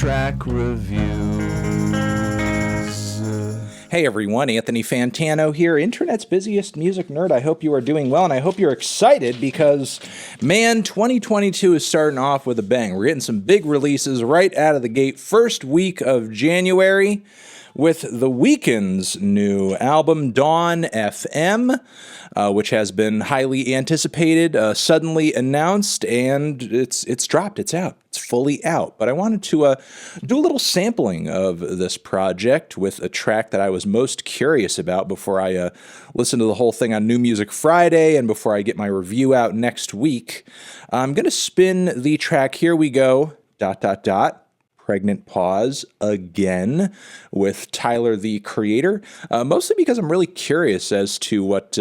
track reviews. Hey everyone, Anthony Fantano here, internet's busiest music nerd. I hope you are doing well, and I hope you're excited because, man, 2022 is starting off with a bang. We're getting some big releases right out of the gate. First week of January with The Weeknd's new album, Dawn FM, which has been highly anticipated, suddenly announced, and it's dropped. It's out. It's fully out. But I wanted to do a little sampling of this project with a track that I was most curious about before I listen to the whole thing on New Music Friday and before I get my review out next week. I'm going to spin the track Here We Go, ... pregnant pause again with Tyler, the Creator, mostly because I'm really curious as to what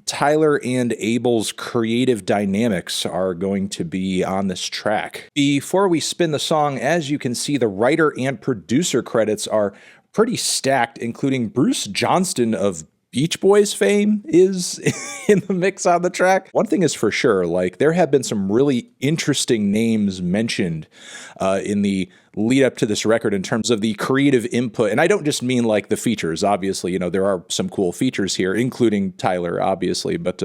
Tyler and Abel's creative dynamics are going to be on this track. Before we spin the song, as you can see, the writer and producer credits are pretty stacked, including Bruce Johnston of Beach Boys fame is in the mix on the track. One thing is for sure, like, there have been some really interesting names mentioned in the lead up to this record in terms of the creative input. And I don't just mean like the features. Obviously, you know, there are some cool features here, including Tyler, obviously. But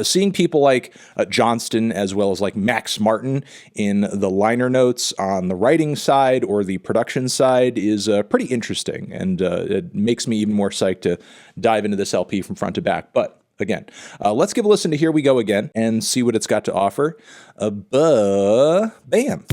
seeing people like Johnston as well as like Max Martin in the liner notes on the writing side or the production side is pretty interesting. And it makes me even more psyched to dive into this LP from front to back. But again, let's give a listen to Here We Go again and see what it's got to offer. Bam.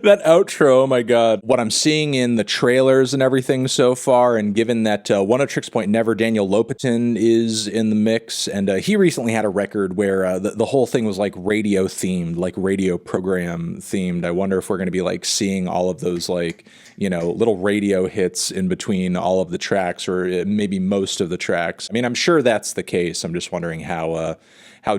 That outro, oh my God. What I'm seeing in the trailers and everything so far, and given that One of Tricks Point Never, Daniel Lopatin is in the mix, and he recently had a record where the whole thing was like radio themed, like radio program themed. I wonder if we're going to be like seeing all of those like, you know, little radio hits in between all of the tracks, or maybe most of the tracks. I mean, I'm sure that's the case. I'm just wondering how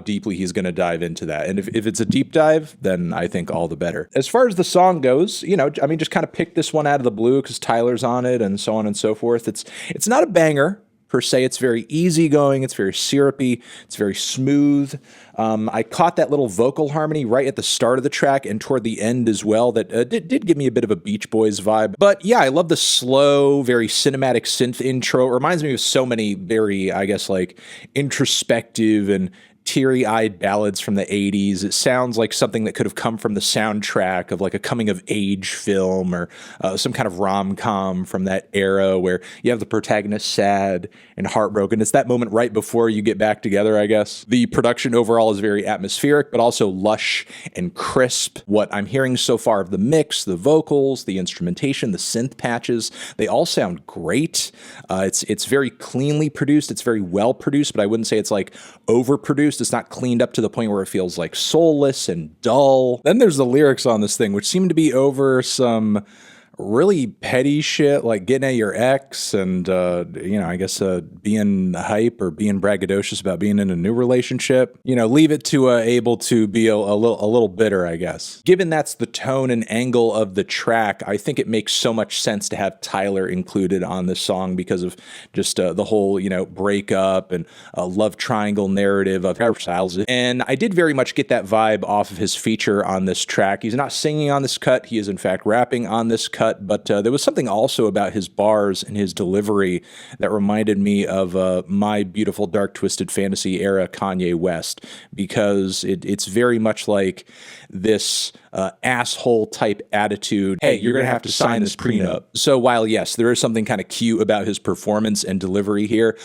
deeply he's going to dive into that. And if it's a deep dive, then I think all the better. As far as the song goes, you know, I mean, just kind of pick this one out of the blue because Tyler's on it and so on and so forth. It's not a banger per se. It's very easygoing. It's very syrupy. It's very smooth. I caught that little vocal harmony right at the start of the track and toward the end as well that did give me a bit of a Beach Boys vibe. But yeah, I love the slow, very cinematic synth intro. It reminds me of so many very, I guess, like introspective and teary-eyed ballads from the 80s. It sounds like something that could have come from the soundtrack of like a coming-of-age film or some kind of rom-com from that era where you have the protagonist sad and heartbroken. It's that moment right before you get back together, I guess. The production overall is very atmospheric, but also lush and crisp. What I'm hearing so far of the mix, the vocals, the instrumentation, the synth patches, they all sound great. It's very cleanly produced. It's very well produced, but I wouldn't say it's like overproduced. It's not cleaned up to the point where it feels like soulless and dull. Then there's the lyrics on this thing, which seem to be over some really petty shit, like getting at your ex and, you know, I guess being hype or being braggadocious about being in a new relationship. You know, leave it to Abel to be a little bitter, I guess. Given that's the tone and angle of the track, I think it makes so much sense to have Tyler included on this song because of just the whole, you know, breakup and love triangle narrative of styles. And I did very much get that vibe off of his feature on this track. He's not singing on this cut. He is, in fact, rapping on this cut. But there was something also about his bars and his delivery that reminded me of My Beautiful Dark Twisted Fantasy era Kanye West, because it's very much like this asshole type attitude. Hey, you're going to have to sign this prenup. So while, yes, there is something kind of cute about his performance and delivery here,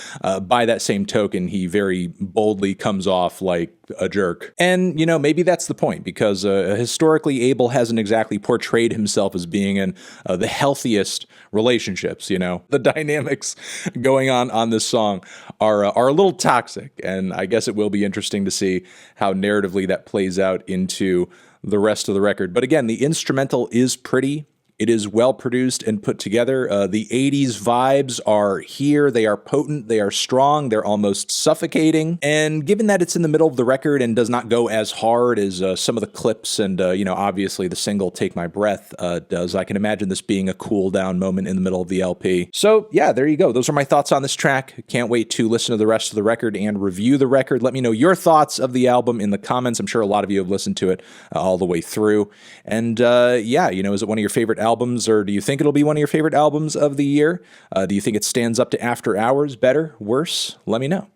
by that same token, he very boldly comes off like a jerk. And, you know, maybe that's the point, because historically, Abel hasn't exactly portrayed himself as being in the healthiest relationships, you know. The dynamics going on this song are a little toxic, and I guess it will be interesting to see how narratively that plays out into the rest of the record. But again, the instrumental is pretty. It is well produced and put together. The 80s vibes are here. They are potent. They are strong. They're almost suffocating. And given that it's in the middle of the record and does not go as hard as some of the clips and, obviously the single Take My Breath does, I can imagine this being a cool down moment in the middle of the LP. So yeah, there you go. Those are my thoughts on this track. Can't wait to listen to the rest of the record and review the record. Let me know your thoughts of the album in the comments. I'm sure a lot of you have listened to it all the way through. And is it one of your favorite albums, or do you think it'll be one of your favorite albums of the year? Do you think it stands up to After Hours? Better? Worse? Let me know.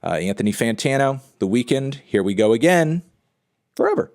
Anthony Fantano, The Weeknd, here we go again, forever.